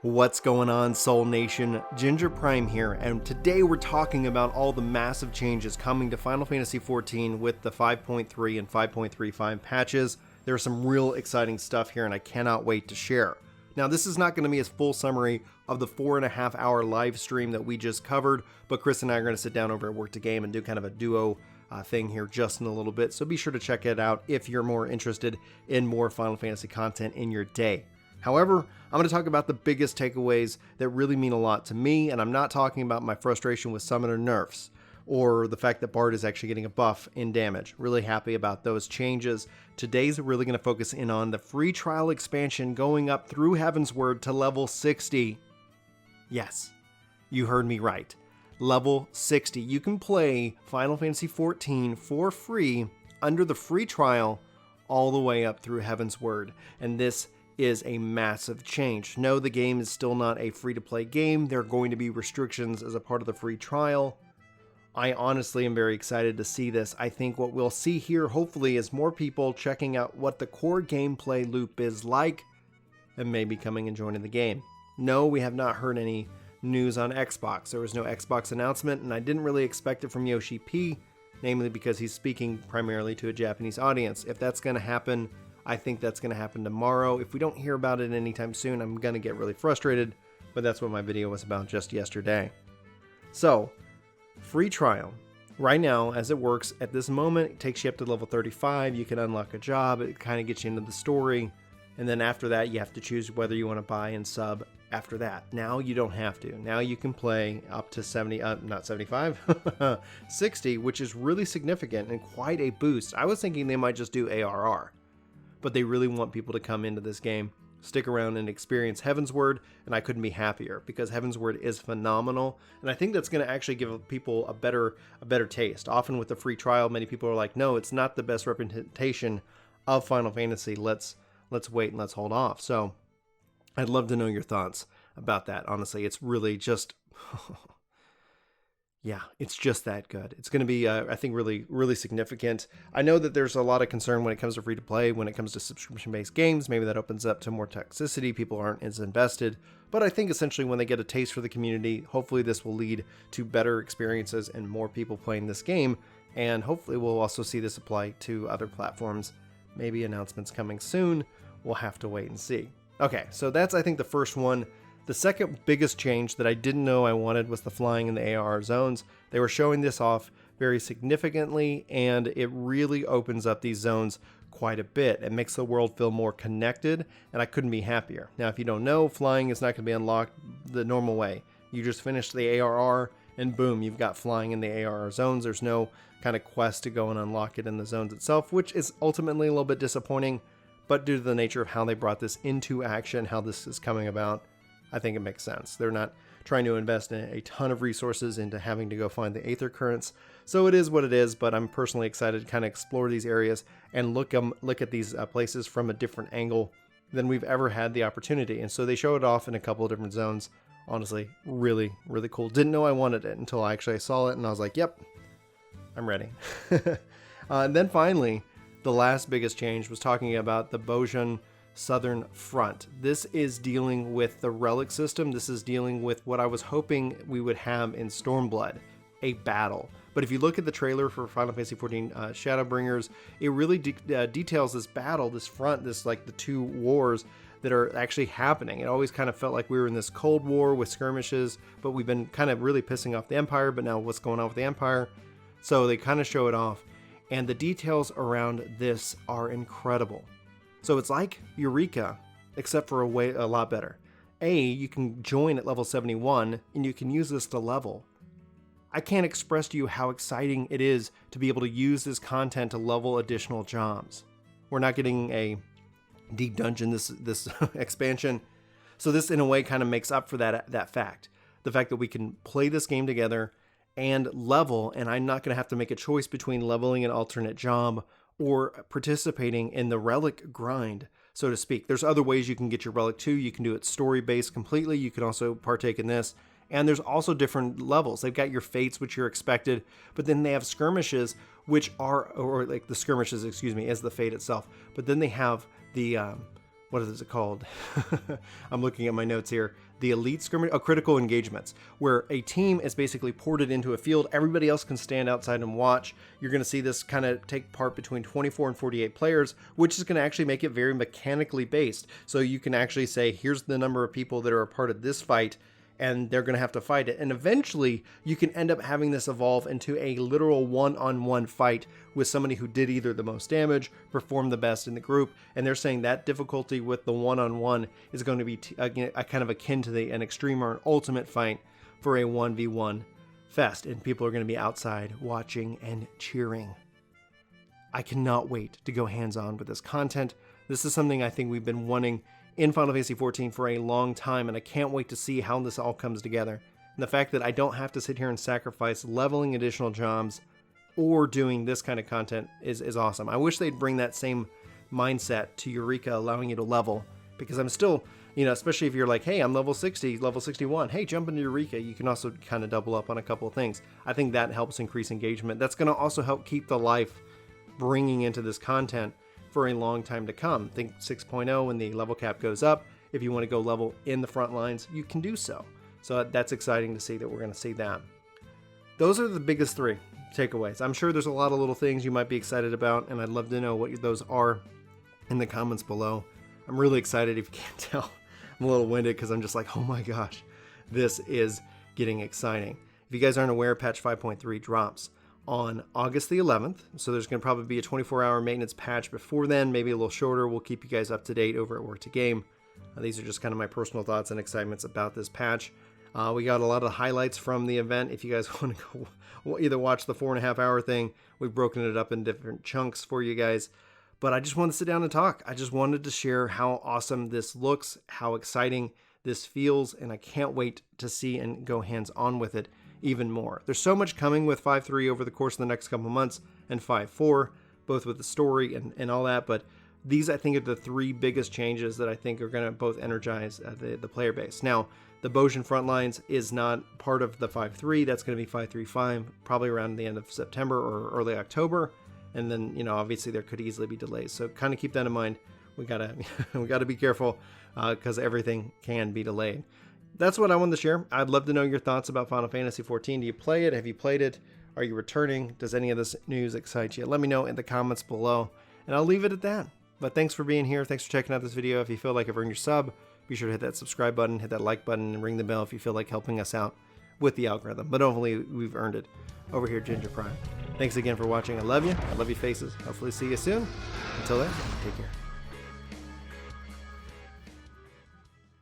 What's going on, Soul Nation? Ginger Prime here, and today we're talking about all the massive changes coming to Final Fantasy XIV with the 5.3 and 5.35 patches. There's some real exciting stuff here, and I cannot wait to share. Now, this is not going to be a full summary of the 4.5 hour live stream that we just covered, but Chris and I are going to sit down over at Work to Game and do kind of a duo thing here just in a little bit, so be sure to check it out if you're more interested in more Final Fantasy content in your day. However, I'm going to talk about the biggest takeaways that really mean a lot to me, and I'm not talking about my frustration with summoner nerfs or the fact that Bard is actually getting a buff in damage. Really happy about those changes. Today's really going to focus in on the free trial expansion going up through Heavensward to level 60. Yes, you heard me right. Level 60. You can play Final Fantasy XIV for free under the free trial all the way up through Heavensward, and this is a massive change. No, the game is still not a free-to-play game. There are going to be restrictions as a part of the free trial. I honestly am very excited to see this. I think what we'll see here, hopefully, is more people checking out what the core gameplay loop is like and maybe coming and joining the game. No, we have not heard any news on Xbox. There was no Xbox announcement, and I didn't really expect it from Yoshi P, namely because he's speaking primarily to a Japanese audience. If that's going to happen, I think that's going to happen tomorrow. If we don't hear about it anytime soon, I'm going to get really frustrated, but that's what my video was about just yesterday. So, free trial. Right now, as it works at this moment, it takes you up to level 35. You can unlock a job. It kind of gets you into the story. And then after that, you have to choose whether you want to buy and sub after that. Now you don't have to. Now you can play up to 60, which is really significant and quite a boost. I was thinking they might just do ARR. But they really want people to come into this game, stick around and experience Heavensward, and I couldn't be happier because Heavensward is phenomenal, and I think that's going to actually give people a better taste. Often with the free trial, many people are like, no, it's not the best representation of Final Fantasy. Let's wait and let's hold off. So I'd love to know your thoughts about that. Honestly, it's really just yeah, it's just that good. It's going to be, I think, really, really significant. I know that there's a lot of concern when it comes to free-to-play, when it comes to subscription-based games. Maybe that opens up to more toxicity. People aren't as invested. But I think essentially when they get a taste for the community, hopefully this will lead to better experiences and more people playing this game. And hopefully we'll also see this apply to other platforms. Maybe announcements coming soon. We'll have to wait and see. Okay, so that's, I think, the first one. The second biggest change that I didn't know I wanted was the flying in the AR zones. They were showing this off very significantly, and it really opens up these zones quite a bit. It makes the world feel more connected, and I couldn't be happier. Now, if you don't know, flying is not going to be unlocked the normal way. You just finish the ARR, and boom, you've got flying in the ARR zones. There's no kind of quest to go and unlock it in the zones itself, which is ultimately a little bit disappointing, but due to the nature of how they brought this into action, how this is coming about, I think it makes sense. They're not trying to invest in a ton of resources into having to go find the Aether Currents. So it is what it is, but I'm personally excited to kind of explore these areas and look at these places from a different angle than we've ever had the opportunity. And so they show it off in a couple of different zones. Honestly, really, really cool. Didn't know I wanted it until I actually saw it, and I was like, yep, I'm ready. And then finally, the last biggest change was talking about the Bozhan Southern Front. This is dealing with the Relic system. This is dealing with what I was hoping we would have in Stormblood, a battle. But if you look at the trailer for Final Fantasy XIV Shadowbringers, it really details this battle, this front, this like the two wars that are actually happening. It always kind of felt like we were in this Cold War with skirmishes, but we've been kind of really pissing off the Empire, but now what's going on with the Empire? So they kind of show it off, and the details around this are incredible. So it's like Eureka, except for a lot better. You can join at level 71, and you can use this to level. I can't express to you how exciting it is to be able to use this content to level additional jobs. We're not getting a deep dungeon this expansion, so this in a way kind of makes up for that fact. The fact that we can play this game together and level, and I'm not going to have to make a choice between leveling an alternate job or participating in the Relic grind, so to speak. There's other ways you can get your Relic too. You can do it story-based completely. You can also partake in this. And there's also different levels. They've got your fates, which you're expected, but then they have skirmishes, which are, or like the skirmishes, excuse me, as the fate itself. But then they have the what is it called? I'm looking at my notes here. The elite skirmish, critical engagements, where a team is basically ported into a field. Everybody else can stand outside and watch. You're going to see this kind of take part between 24 and 48 players, which is going to actually make it very mechanically based. So you can actually say, here's the number of people that are a part of this fight, and they're going to have to fight it. And eventually you can end up having this evolve into a literal one-on-one fight with somebody who did either the most damage, performed the best in the group. And they're saying that difficulty with the one-on-one is going to be a kind of akin to an extreme or an ultimate fight for a 1v1 fest. And people are going to be outside watching and cheering. I cannot wait to go hands-on with this content. This is something I think we've been wanting in Final Fantasy XIV for a long time, and I can't wait to see how this all comes together. And the fact that I don't have to sit here and sacrifice leveling additional jobs or doing this kind of content is awesome. I wish they'd bring that same mindset to Eureka, allowing you to level, because I'm still, especially if you're like, hey, I'm level 60, level 61, hey, jump into Eureka, you can also kind of double up on a couple of things. I think that helps increase engagement. That's going to also help keep the life bringing into this content for a long time to come. Think 6.0 when the level cap goes up. If you want to go level in the front lines, you can do so. So that's exciting to see that we're going to see that. Those are the biggest three takeaways. I'm sure there's a lot of little things you might be excited about, and I'd love to know what those are in the comments below. I'm really excited. If you can't tell, I'm a little winded because I'm just like, oh my gosh, this is getting exciting. If you guys aren't aware, patch 5.3 drops on August the 11th. So there's going to probably be a 24-hour maintenance patch before then, maybe a little shorter. We'll keep you guys up to date over at Work to Game. These are just kind of my personal thoughts and excitements about this patch. We got a lot of highlights from the event. If you guys want to go either watch the 4.5-hour thing, we've broken it up in different chunks for you guys. But I just wanted to sit down and talk. I just wanted to share how awesome this looks, how exciting this feels, and I can't wait to see and go hands-on with it even more. There's so much coming with 5.3 over the course of the next couple months, and 5.4, both with the story and all that, but these I think are the three biggest changes that I think are going to both energize the player base. Now, the Bojin Frontlines is not part of the 5.3, that's going to be 5.3.5, probably around the end of September or early October, and then, obviously there could easily be delays, so kind of keep that in mind. We gotta be careful, because everything can be delayed. That's what I wanted to share. I'd love to know your thoughts about Final Fantasy XIV. Do you play it? Have you played it? Are you returning? Does any of this news excite you? Let me know in the comments below, and I'll leave it at that. But thanks for being here. Thanks for checking out this video. If you feel like I've earned your sub, be sure to hit that subscribe button, hit that like button, and ring the bell if you feel like helping us out with the algorithm. But hopefully we've earned it over here, Ginger Prime. Thanks again for watching. I love you. I love you faces. Hopefully see you soon. Until then, take care.